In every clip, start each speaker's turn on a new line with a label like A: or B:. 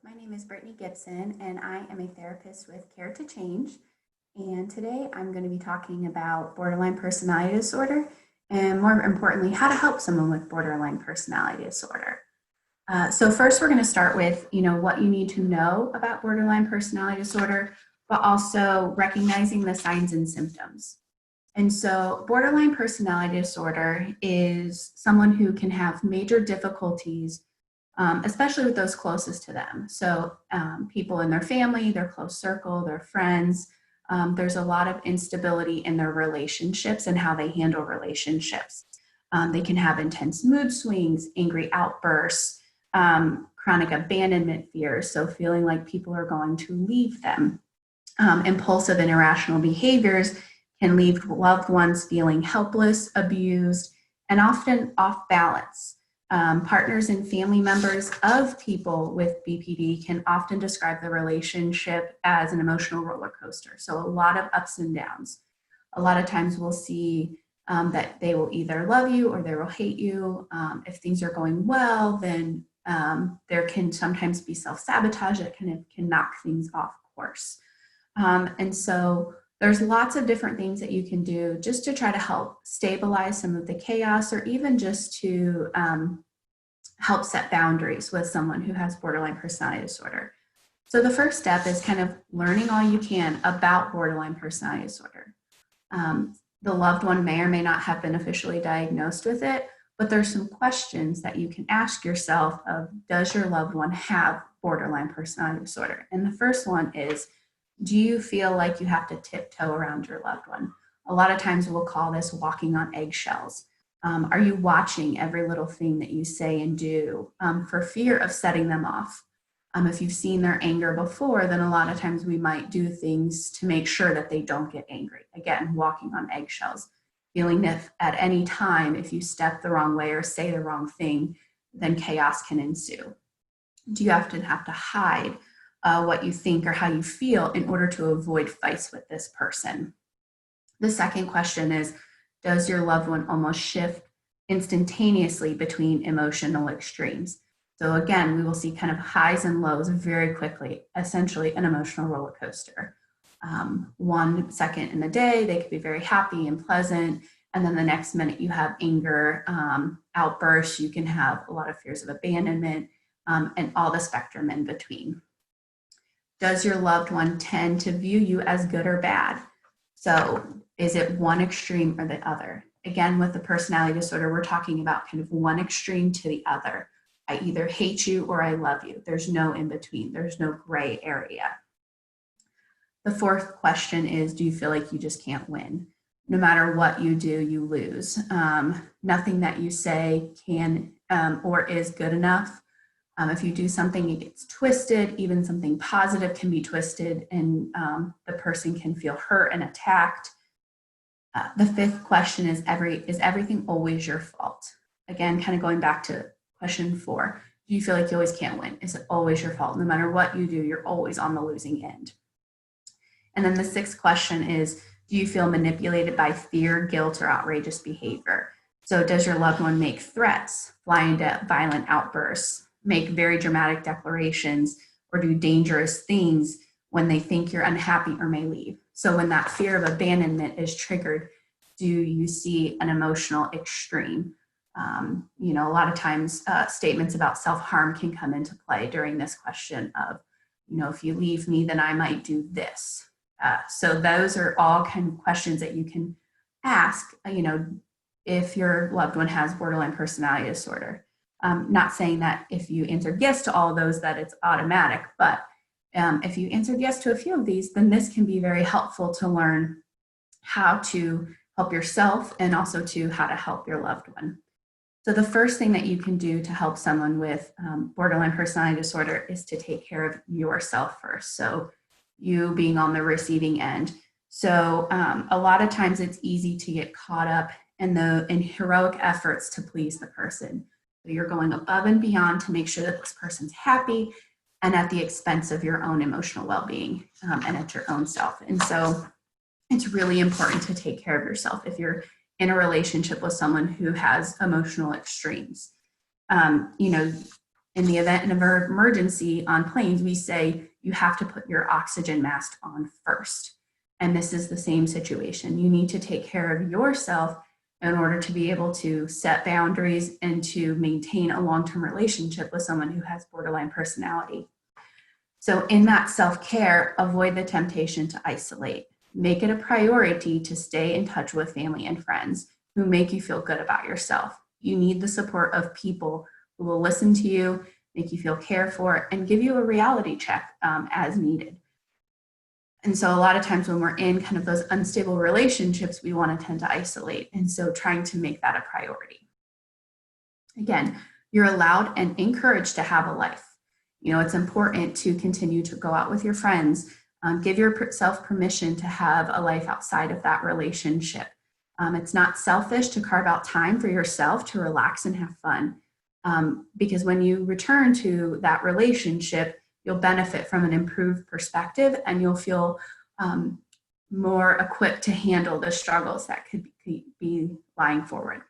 A: My name is Brittany Gibson, and I am a therapist with Care to Change. And today I'm going to be talking about borderline personality disorder, and more importantly, how to help someone with borderline personality disorder. So first, we're going to start with what you need to know about borderline personality disorder, but also recognizing the signs and symptoms. And so, borderline personality disorder is someone who can have major difficulties, especially with those closest to them. So, people in their family, their close circle, their friends. There's a lot of instability in their relationships and how they handle relationships. They can have intense mood swings, angry outbursts, chronic abandonment fears, so feeling like people are going to leave them. Impulsive and irrational behaviors can leave loved ones feeling helpless, abused, and often off balance. Partners and family members of people with BPD can often describe the relationship as an emotional roller coaster. So a lot of ups and downs. A lot of times we'll see that they will either love you or they will hate you. If things are going well, then there can sometimes be self-sabotage that can knock things off course. And so there's lots of different things that you can do just to try to help stabilize some of the chaos, or even just to help set boundaries with someone who has borderline personality disorder. So the first step is kind of learning all you can about borderline personality disorder. The loved one may or may not have been officially diagnosed with it, but there's some questions that you can ask yourself of, does your loved one have borderline personality disorder? And the first one is, do you feel like you have to tiptoe around your loved one? A lot of times we'll call this walking on eggshells. Are you watching every little thing that you say and do for fear of setting them off? If you've seen their anger before, then a lot of times we might do things to make sure that they don't get angry. Again, walking on eggshells, feeling that at any time, if you step the wrong way or say the wrong thing, then chaos can ensue. Do you often have to hide what you think or how you feel in order to avoid fights with this person? The second question is, does your loved one almost shift instantaneously between emotional extremes? So again, we will see kind of highs and lows very quickly, essentially an emotional roller coaster. 1 second in the day, they could be very happy and pleasant. And then the next minute you have anger, outbursts, you can have a lot of fears of abandonment, and all the spectrum in between. Does your loved one tend to view you as good or bad? So is it one extreme or the other? Again, with the personality disorder, we're talking about kind of one extreme to the other. I either hate you or I love you. There's no in between. There's no gray area. The fourth question is, do you feel like you just can't win? No matter what you do, you lose. Nothing that you say can or is good enough. If you do something, it gets twisted. Even something positive can be twisted, and the person can feel hurt and attacked. The fifth question is everything always your fault? Again, kind of going back to question 4. Do you feel like you always can't win? Is it always your fault? No matter what you do, you're always on the losing end. And then the sixth question is, do you feel manipulated by fear, guilt, or outrageous behavior? So does your loved one make threats, fly into violent outbursts, make very dramatic declarations, or do dangerous things when they think you're unhappy or may leave? So when that fear of abandonment is triggered, do you see an emotional extreme? A lot of times statements about self-harm can come into play during this question of, if you leave me, then I might do this. So those are all kind of questions that you can ask, if your loved one has borderline personality disorder. Not saying that if you answered yes to all of those that it's automatic, but if you answered yes to a few of these, then this can be very helpful to learn how to help yourself and also to how to help your loved one. So the first thing that you can do to help someone with borderline personality disorder is to take care of yourself first. So you being on the receiving end. So a lot of times it's easy to get caught up in heroic efforts to please the person. So you're going above and beyond to make sure that this person's happy, and at the expense of your own emotional well-being and at your own self. And so it's really important to take care of yourself if you're in a relationship with someone who has emotional extremes. In the event of an emergency on planes, we say you have to put your oxygen mask on first. And this is the same situation. You need to take care of yourself in order to be able to set boundaries and to maintain a long-term relationship with someone who has borderline personality. So in that self-care, avoid the temptation to isolate. Make it a priority to stay in touch with family and friends who make you feel good about yourself. You need the support of people who will listen to you, make you feel cared for, and give you a reality check as needed. And so a lot of times when we're in kind of those unstable relationships, we want to tend to isolate. And so trying to make that a priority. Again, you're allowed and encouraged to have a life. You know, it's important to continue to go out with your friends, give yourself permission to have a life outside of that relationship. It's not selfish to carve out time for yourself to relax and have fun. Because when you return to that relationship, you'll benefit from an improved perspective and you'll feel more equipped to handle the struggles that could be lying forward.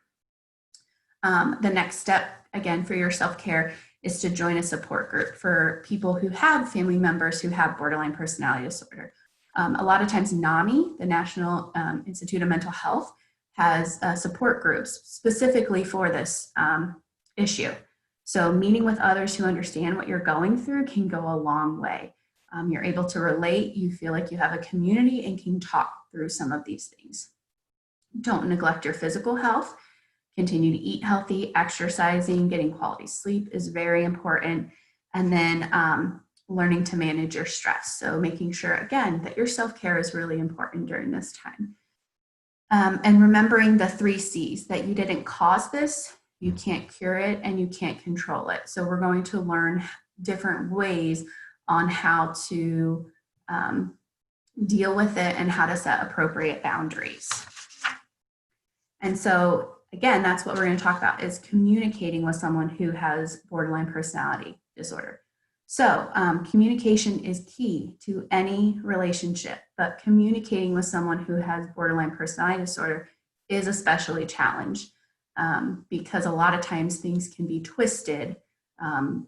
A: The next step, again, for your self-care is to join a support group for people who have family members who have borderline personality disorder. A lot of times NAMI, the National Institute of Mental Health, has support groups specifically for this issue. So meeting with others who understand what you're going through can go a long way. You're able to relate, you feel like you have a community and can talk through some of these things. Don't neglect your physical health. Continue to eat healthy, exercising, getting quality sleep is very important. And then learning to manage your stress. So making sure, again, that your self-care is really important during this time. And remembering the 3 C's, that you didn't cause this, you can't cure it, and you can't control it. So we're going to learn different ways on how to deal with it and how to set appropriate boundaries. And so again, that's what we're going to talk about, is communicating with someone who has borderline personality disorder. So communication is key to any relationship, but communicating with someone who has borderline personality disorder is especially challenged because a lot of times things can be twisted.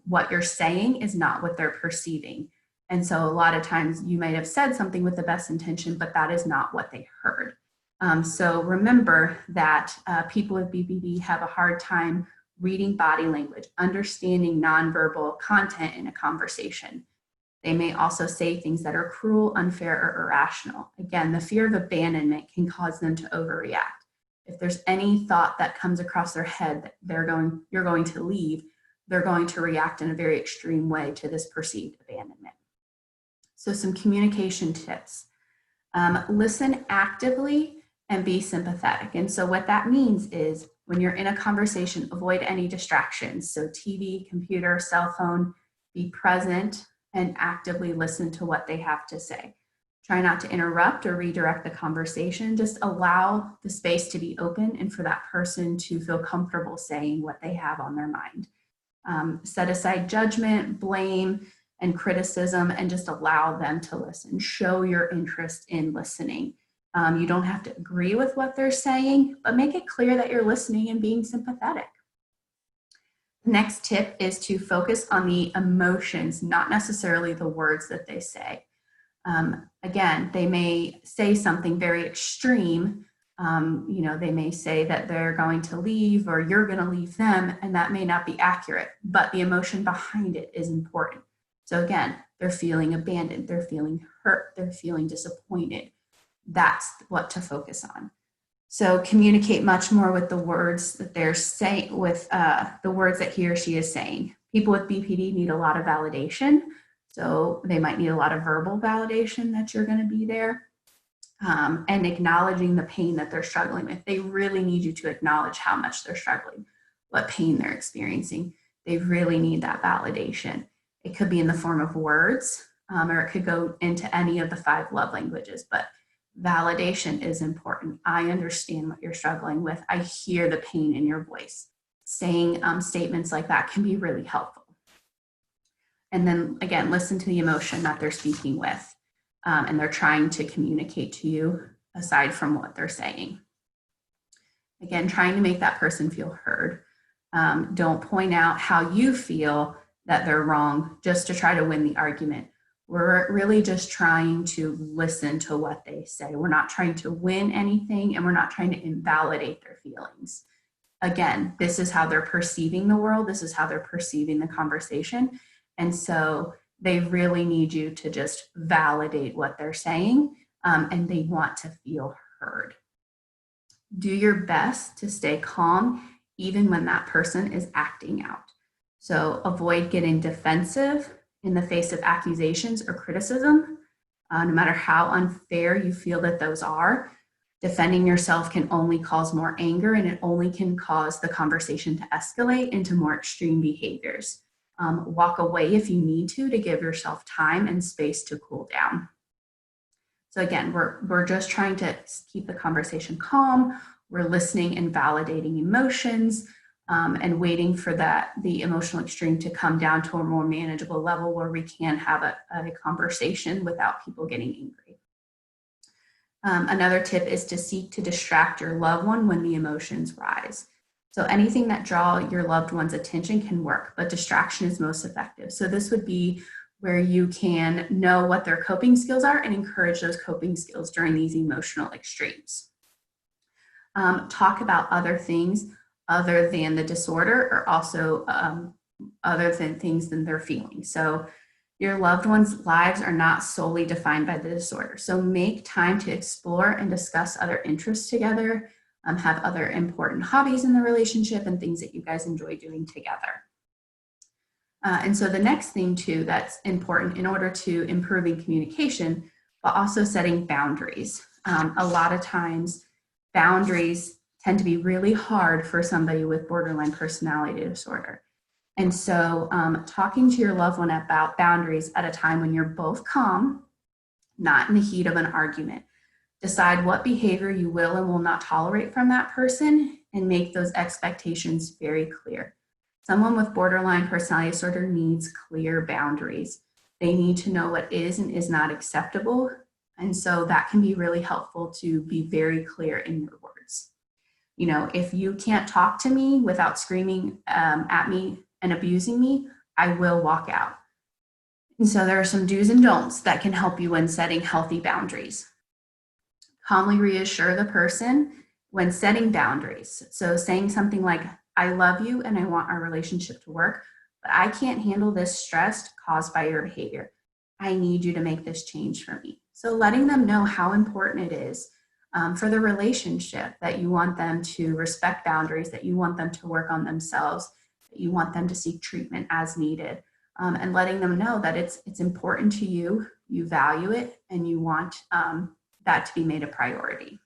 A: What you're saying is not what they're perceiving. And so a lot of times you might have said something with the best intention, but that is not what they heard. So remember that people with BPD have a hard time reading body language, understanding nonverbal content in a conversation. They may also say things that are cruel, unfair, or irrational. Again, the fear of abandonment can cause them to overreact. If there's any thought that comes across their head that you're going to leave, they're going to react in a very extreme way to this perceived abandonment. So some communication tips. Listen actively and be sympathetic. And so what that means is when you're in a conversation, avoid any distractions. So TV, computer, cell phone, be present and actively listen to what they have to say. Try not to interrupt or redirect the conversation. Just allow the space to be open and for that person to feel comfortable saying what they have on their mind. Set aside judgment, blame, and criticism, and just allow them to listen. Show your interest in listening. You don't have to agree with what they're saying, but make it clear that you're listening and being sympathetic. The next tip is to focus on the emotions, not necessarily the words that they say. Again, they may say something very extreme. They may say that they're going to leave or you're going to leave them, and that may not be accurate, but the emotion behind it is important. So again, they're feeling abandoned, they're feeling hurt, they're feeling disappointed. That's what to focus on. So communicate much more with the words that they're saying, with the words that he or she is saying. People with BPD need a lot of validation. So they might need a lot of verbal validation that you're going to be there, and acknowledging the pain that they're struggling with. They really need you to acknowledge how much they're struggling, what pain they're experiencing. They really need that validation. It could be in the form of words, or it could go into any of the 5 love languages, but validation is important. I understand what you're struggling with. I hear the pain in your voice. Saying statements like that can be really helpful. And then again, listen to the emotion that they're speaking with, and they're trying to communicate to you aside from what they're saying. Again, trying to make that person feel heard. Don't point out how you feel that they're wrong just to try to win the argument. We're really just trying to listen to what they say. We're not trying to win anything, and we're not trying to invalidate their feelings. Again, this is how they're perceiving the world. This is how they're perceiving the conversation. And so they really need you to just validate what they're saying, and they want to feel heard. Do your best to stay calm even when that person is acting out. So avoid getting defensive in the face of accusations or criticism, no matter how unfair you feel that those are. Defending yourself can only cause more anger, and it only can cause the conversation to escalate into more extreme behaviors. Walk away if you need to give yourself time and space to cool down. So again, we're just trying to keep the conversation calm. We're listening and validating emotions, and waiting for the emotional extreme to come down to a more manageable level where we can have a conversation without people getting angry. Another tip is to seek to distract your loved one when the emotions rise. So anything that draw your loved one's attention can work, but distraction is most effective. So this would be where you can know what their coping skills are and encourage those coping skills during these emotional extremes. Talk about other things other than the disorder, or also other than things than their feelings. So your loved ones' lives are not solely defined by the disorder. So make time to explore and discuss other interests together, have other important hobbies in the relationship, and things that you guys enjoy doing together. And so the next thing too that's important in order to improving communication, but also setting boundaries. A lot of times boundaries tend to be really hard for somebody with borderline personality disorder. And so talking to your loved one about boundaries at a time when you're both calm, not in the heat of an argument. Decide what behavior you will and will not tolerate from that person, and make those expectations very clear. Someone with borderline personality disorder needs clear boundaries. They need to know what is and is not acceptable. And so that can be really helpful to be very clear in your words. You know, if you can't talk to me without screaming at me and abusing me, I will walk out. And so there are some do's and don'ts that can help you in setting healthy boundaries. Calmly reassure the person when setting boundaries. So saying something like, I love you and I want our relationship to work, but I can't handle this stress caused by your behavior. I need you to make this change for me. So letting them know how important it is for the relationship, that you want them to respect boundaries, that you want them to work on themselves, that you want them to seek treatment as needed, and letting them know that it's important to you, you value it, and you want that to be made a priority.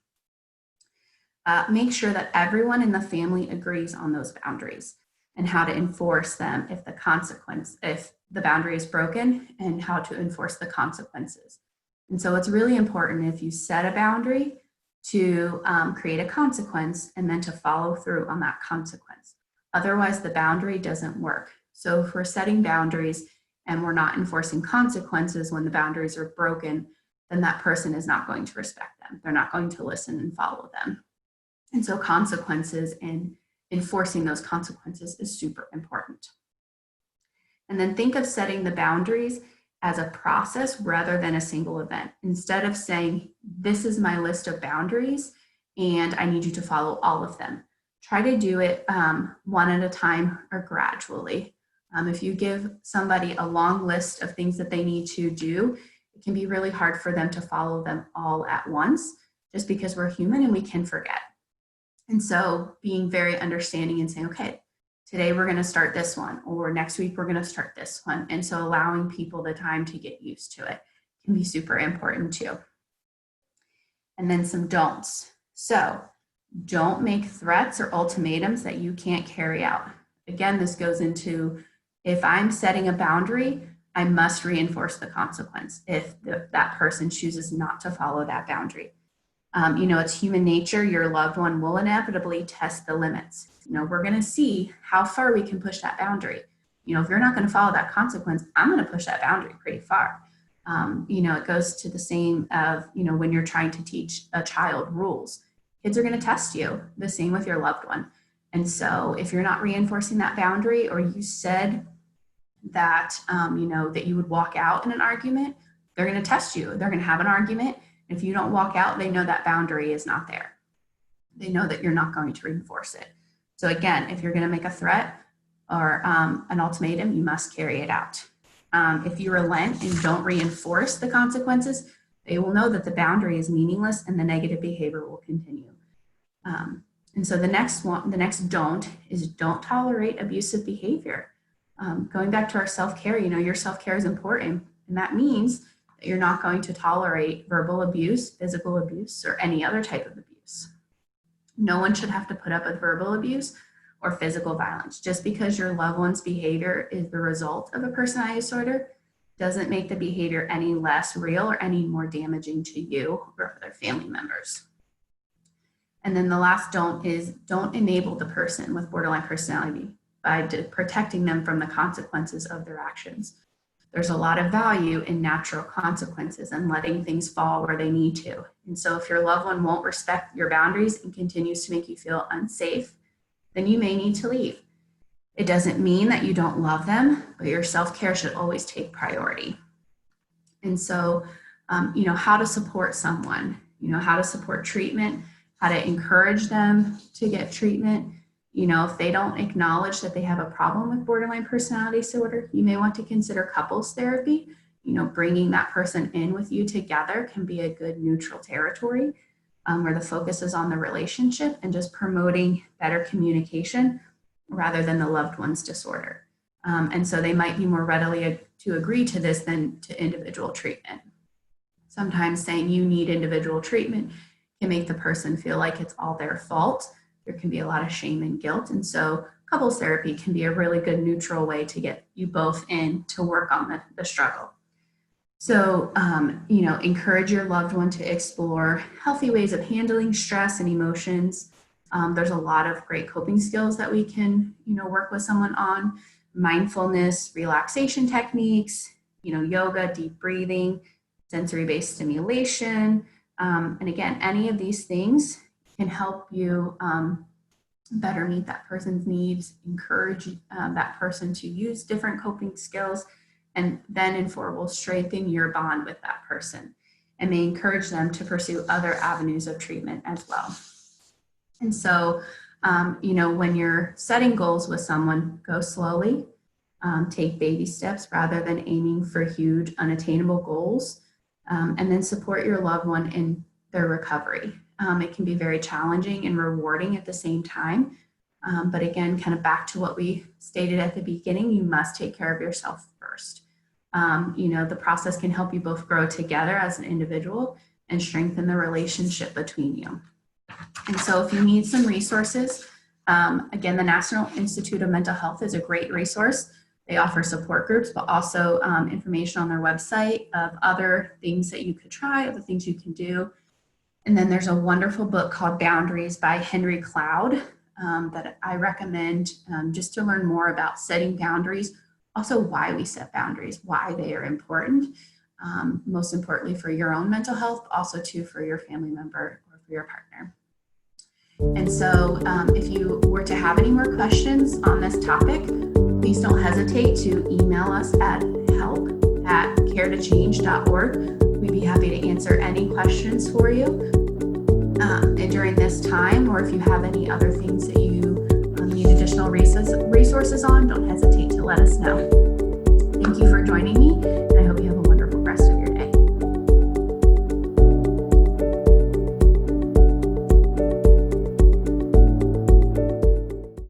A: Make sure that everyone in the family agrees on those boundaries and how to enforce them if the boundary is broken, and how to enforce the consequences. And so it's really important, if you set a boundary, to create a consequence and then to follow through on that consequence. Otherwise, the boundary doesn't work. So if we're setting boundaries and we're not enforcing consequences when the boundaries are broken, then that person is not going to respect them. They're not going to listen and follow them. And so consequences and enforcing those consequences is super important. And then think of setting the boundaries as a process rather than a single event. Instead of saying, this is my list of boundaries and I need you to follow all of them, try to do it one at a time or gradually. If you give somebody a long list of things that they need to do, it can be really hard for them to follow them all at once, just because we're human and we can forget. And so being very understanding and saying, okay, today we're going to start this one, or next week we're going to start this one. And so allowing people the time to get used to it can be super important too. And then some don'ts. So don't make threats or ultimatums that you can't carry out. Again, this goes into, if I'm setting a boundary, I must reinforce the consequence if that person chooses not to follow that boundary. It's human nature. Your loved one will inevitably test the limits. We're going to see how far we can push that boundary. If you're not going to follow that consequence, I'm going to push that boundary pretty far. It goes to the same of, when you're trying to teach a child rules, kids are going to test you, the same with your loved one. And so if you're not reinforcing that boundary, or you said that, that you would walk out in an argument. They're going to test you. They're going to have an argument. If you don't walk out, they know that boundary is not there. They know that you're not going to reinforce it. So again, if you're going to make a threat or an ultimatum, you must carry it out. If you relent and don't reinforce the consequences, they will know that the boundary is meaningless and the negative behavior will continue. And so the next don't is don't tolerate abusive behavior. Going back to our self-care, your self-care is important. And that means that you're not going to tolerate verbal abuse, physical abuse, or any other type of abuse. No one should have to put up with verbal abuse or physical violence. Just because your loved one's behavior is the result of a personality disorder doesn't make the behavior any less real or any more damaging to you or other family members. And then the last don't is don't enable the person with borderline personality by protecting them from the consequences of their actions. There's a lot of value in natural consequences and letting things fall where they need to. And so if your loved one won't respect your boundaries and continues to make you feel unsafe, then you may need to leave. It doesn't mean that you don't love them, but your self-care should always take priority. And so, how to support someone, how to support treatment, how to encourage them to get treatment. If they don't acknowledge that they have a problem with borderline personality disorder, you may want to consider couples therapy. Bringing that person in with you together can be a good neutral territory where the focus is on the relationship and just promoting better communication rather than the loved one's disorder. And so they might be more readily to agree to this than to individual treatment. Sometimes saying you need individual treatment can make the person feel like it's all their fault. There can be a lot of shame and guilt. And so couples therapy can be a really good neutral way to get you both in to work on the struggle. So, encourage your loved one to explore healthy ways of handling stress and emotions. There's a lot of great coping skills that we can, work with someone on. Mindfulness, relaxation techniques, yoga, deep breathing, sensory-based stimulation. And again, any of these things can help you better meet that person's needs, encourage that person to use different coping skills, and then will strengthen your bond with that person and may encourage them to pursue other avenues of treatment as well. And so, when you're setting goals with someone, go slowly, take baby steps rather than aiming for huge unattainable goals, and then support your loved one in their recovery. It can be very challenging and rewarding at the same time. But again, kind of back to what we stated at the beginning, you must take care of yourself first. The process can help you both grow together as an individual and strengthen the relationship between you. And so if you need some resources, again, the National Institute of Mental Health is a great resource. They offer support groups, but also information on their website of other things that you could try, other things you can do. And then there's a wonderful book called Boundaries by Henry Cloud that I recommend just to learn more about setting boundaries, also why we set boundaries, why they are important, most importantly for your own mental health, also too for your family member or for your partner. And so if you were to have any more questions on this topic, please don't hesitate to email us at help@caretochange.org. We'd be happy to answer any questions for you during this time, or if you have any other things that you need additional resources on, don't hesitate to let us know. Thank you for joining me.